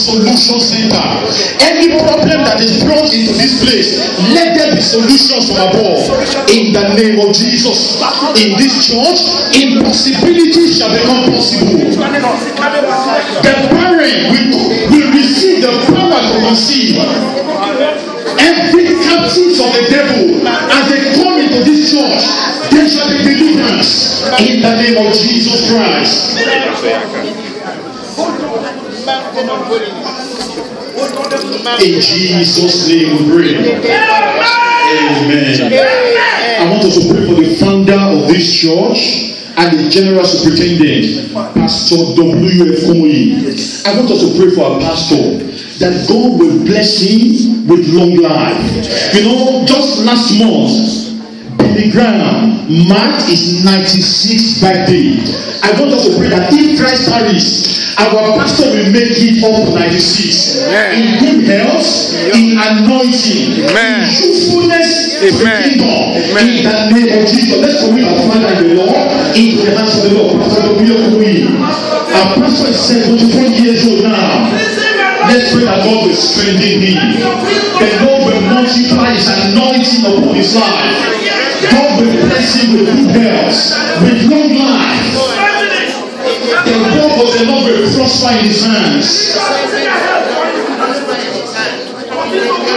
solution center. Any problem that is brought into this place, let there be solutions from above. In the name of Jesus, in this church, impossibility shall become possible. The barren will receive the power to conceive. Every captives of the devil, as they come into this church, there shall be deliverance in the name of Jesus Christ. In Jesus' name we pray. Amen. I want us to pray for the founder of this church and the general superintendent, Pastor W.F. Komoyi. I want us to pray for our pastor, that God will bless him with long life. You know, just last month, Billy Graham marked his 96th birthday. I want us to pray that if Christ tarries, our pastor will make it up to 96. Amen. In good health, in anointing, in truthfulness, in kingdom. In the name of Jesus, let's commit our Father in the Lord into the hands of the Lord. Pastor W.F. Our pastor is 74 years old now. Let's pray that God will strengthen him. The Lord will multiply his anointing upon his life. God will bless him with good health, with long life. The work of the Lord will prosper in his hands.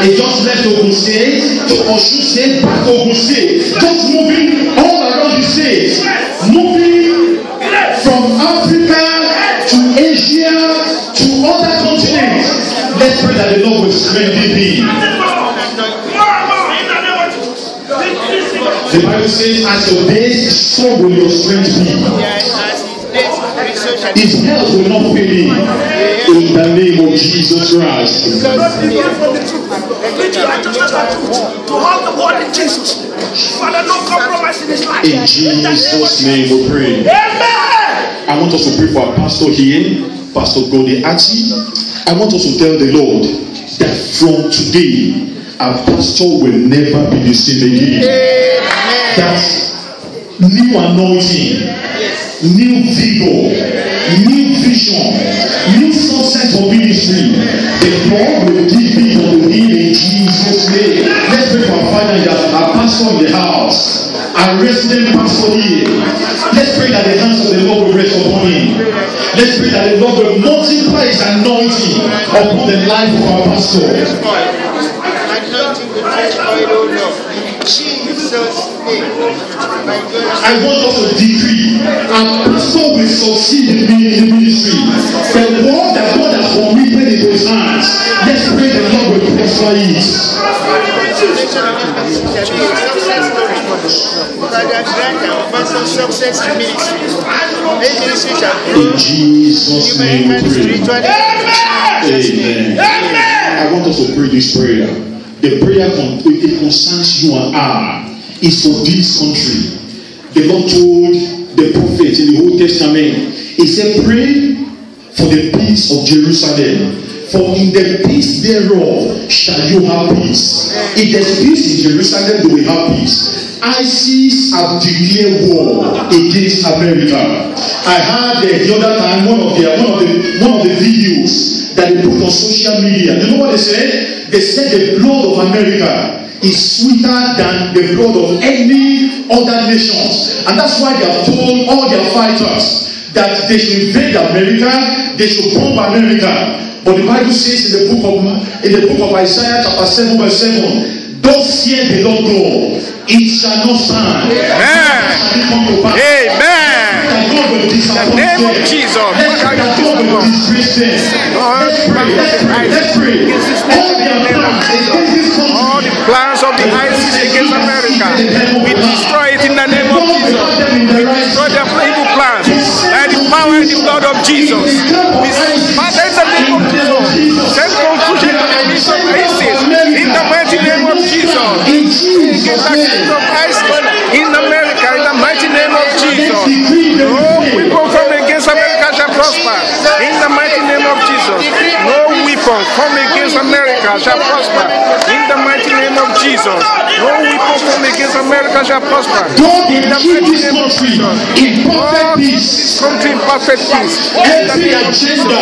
He just left Ogun State to Osun State, back to Ogun State. Just moving all around the state. Moving from Africa to Asia to other continents. Let's pray that the Lord will strengthen him. The Bible says, as your days, so will your strength be. His health will not fail him. In the name of Jesus Christ. To hold the word in Jesus. Father, no compromise in his life. In Jesus' name we pray. Amen. I want us to pray for our pastor here, Pastor Gode Ati. I want us to tell the Lord that from today, our pastor will never be the same again. That new anointing, new vigor, new vision, new success for ministry, the Lord will give it unto him in Jesus' name. Let's pray for our Father and our pastor in the house, our resident pastor here. Let's pray that the hands of the Lord will rest upon him. Let's pray that the Lord will multiply his anointing upon the life of our pastor. I want us to decree our pastor will succeed in the ministry. The word that God has committed into his hands, let's pray the Lord will prosper it. In Jesus' name we pray. Amen. I want us to pray this prayer. The prayer it concerns you and I. Is for this country. The Lord told the prophet in the Old Testament, he said, pray for the peace of Jerusalem, for in the peace thereof shall you have peace. If there's peace in Jerusalem, you will have peace. ISIS have declared war against America. I heard the other time one of the videos that they put on social media. You know what they said? They said the blood of America is sweeter than the blood of any other nations, and that's why they have told all their fighters that they should invade America, they should bomb America. But the Bible says in the book of Isaiah chapter 7 verse 7, thus fear the Lord God, it shall not stand. Amen. Amen. In the name of Jesus. Let's pray. Let's pray. All the plans of the ISIS against America, we destroy it in the name of Jesus. We destroy their evil plans by the power and the blood of Jesus. Father, in the name of Jesus, send confusion to the nation of ISIS in the mighty name of Jesus. Against the kingdom of ISIS in America in the mighty name of Jesus. No weapon from against America shall prosper in the mighty name of Jesus. No weapon weapon formed against America shall prosper. In the mighty name of Jesus. No weapon formed against America shall prosper. In the mighty name of Jesus. God keep this country in perfect peace. Every agenda,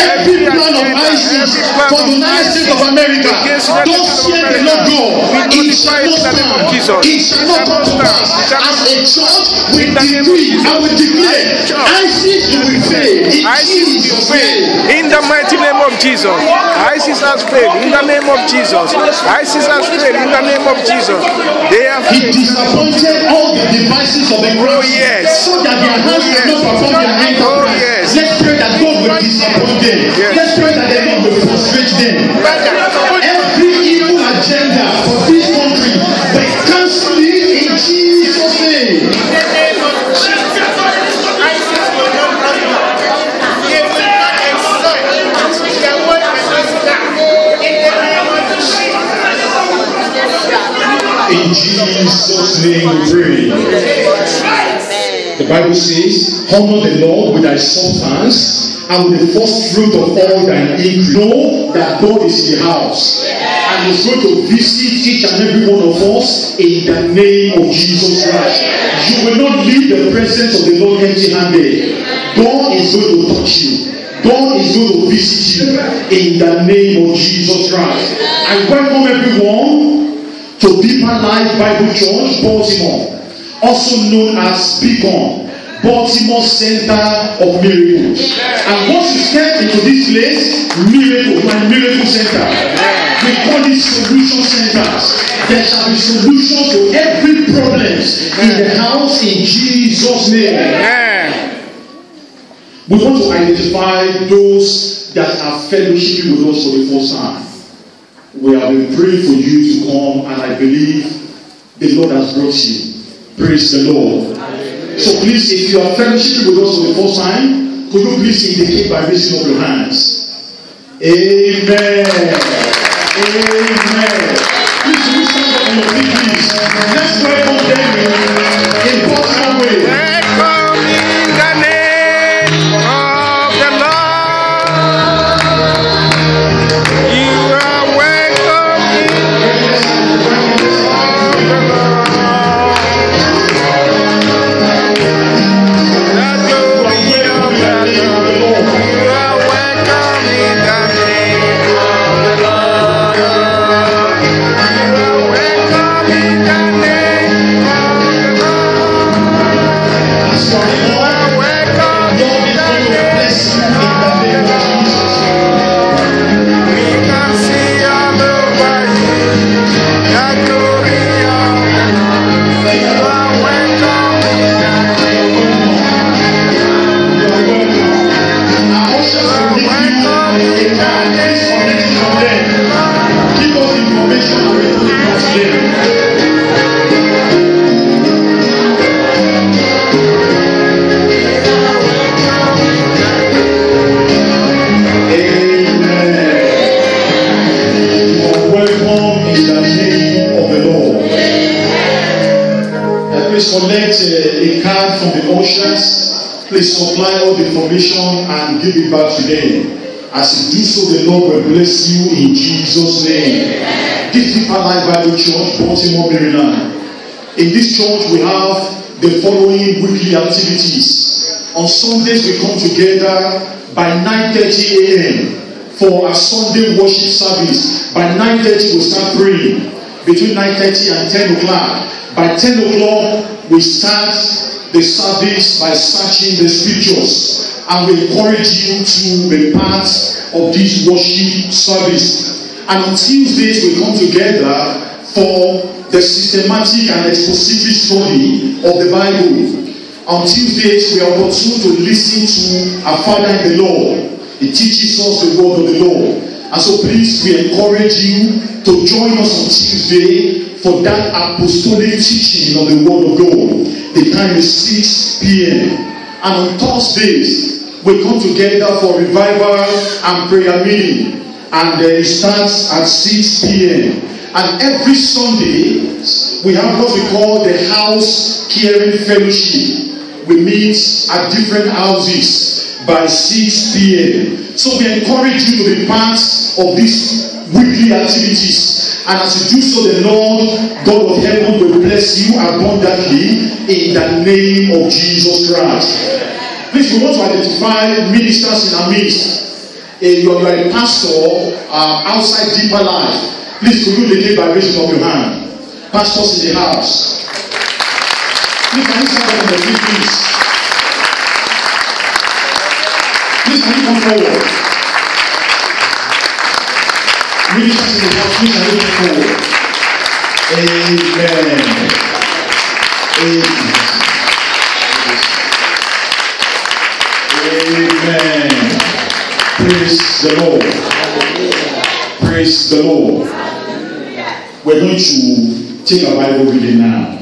every plan of ISIS for the United States of America, don't share the Lord God. It shall not stand. It shall not come to pass. As a church, we decree and we declare ISIS will fail. ISIS will fail. In the mighty name of Jesus. ISIS has failed. In the name of Jesus. ISIS has failed. In the name of Jesus. They have He disappointed all the devices of the cross. Oh, yes. So that their hands will not perform their enterprise. Oh, yes. Let's pray that God will disappoint them. Yes. Let's pray that the Lord will frustrate them. Every evil agenda for this country, they cancel it in Jesus' name. In Jesus' name we pray. The Bible says, honor the Lord with thy substance and with the first fruit of all thine increase. Know that God is in the house and is going to visit each and every one of us in the name of Jesus Christ. You will not leave the presence of the Lord empty-handed. God is going to touch you. God is going to visit you in the name of Jesus Christ. I welcome everyone to Deeper Life Bible Church, Baltimore, also known as Beacon, Baltimore Center of Miracles. And once you step into this place, miracle, my miracle center, we call it solution centers. There shall be solutions to every problem in the house in Jesus' name. We want to identify those that are fellowshipping with us for the first time. We have been praying for you to come, and I believe the Lord has brought you. Praise the Lord. So please, if you are fellowshipping with us for the first time, could you please indicate by raising up your hands? Amen. Amen. Please, we stand up on your feet, please. Let's welcome them in a personal way. Welcome in the name of the Lord. You are welcome in the name of the Lord. The glory of the Lord. You are welcome in the name of the Lord. You are welcome in the name of the Lord. As for the Lord, God is going to bless you in the name of Jesus. We can see all over you the glory of the Lord. You are welcome in the name. You are welcome. Our ushers will give you a card. Please connect with them. Give us information and we put it on them. Welcome in the name of the Lord. Please collect a card from the ushers. Please supply all the information and give it back to them. As you do so, the Lord will bless you in Jesus' name. This Deeper Life Bible Church, Baltimore, Maryland. In this church, we have the following weekly activities. On Sundays, we come together by 9:30 a.m. for our Sunday worship service. By 9:30 we start praying. Between 9:30 and 10 o'clock. By 10 o'clock we start the service by searching the scriptures. And we encourage you to be part of this worship service. And on Tuesdays we come together for the systematic and expository study of the Bible. On Tuesdays we are opportune to listen to our Father in the Lord. He teaches us the word of the Lord. And so please, we encourage you to join us on Tuesday for that apostolic teaching of the word of God. The time is 6 p.m. And on Thursdays, we come together for revival and prayer meeting. And it starts at 6 p.m. And every Sunday, we have what we call the House Caring Fellowship. We meet at different houses by 6 p.m. So we encourage you to be part of these weekly activities. And as you do so, the Lord God of heaven will bless you abundantly in the name of Jesus Christ. Please, we want to identify ministers in our midst. You are a pastor outside Deeper Life. Please, could you indicate by raising of your hand? Pastors in the house. Please, can you stand up on the feet, please? Please, can you come forward? Ministers in the house, please, can you come forward? Amen. Amen. Amen. Praise the Lord. Praise the Lord. We're going to take a Bible reading now.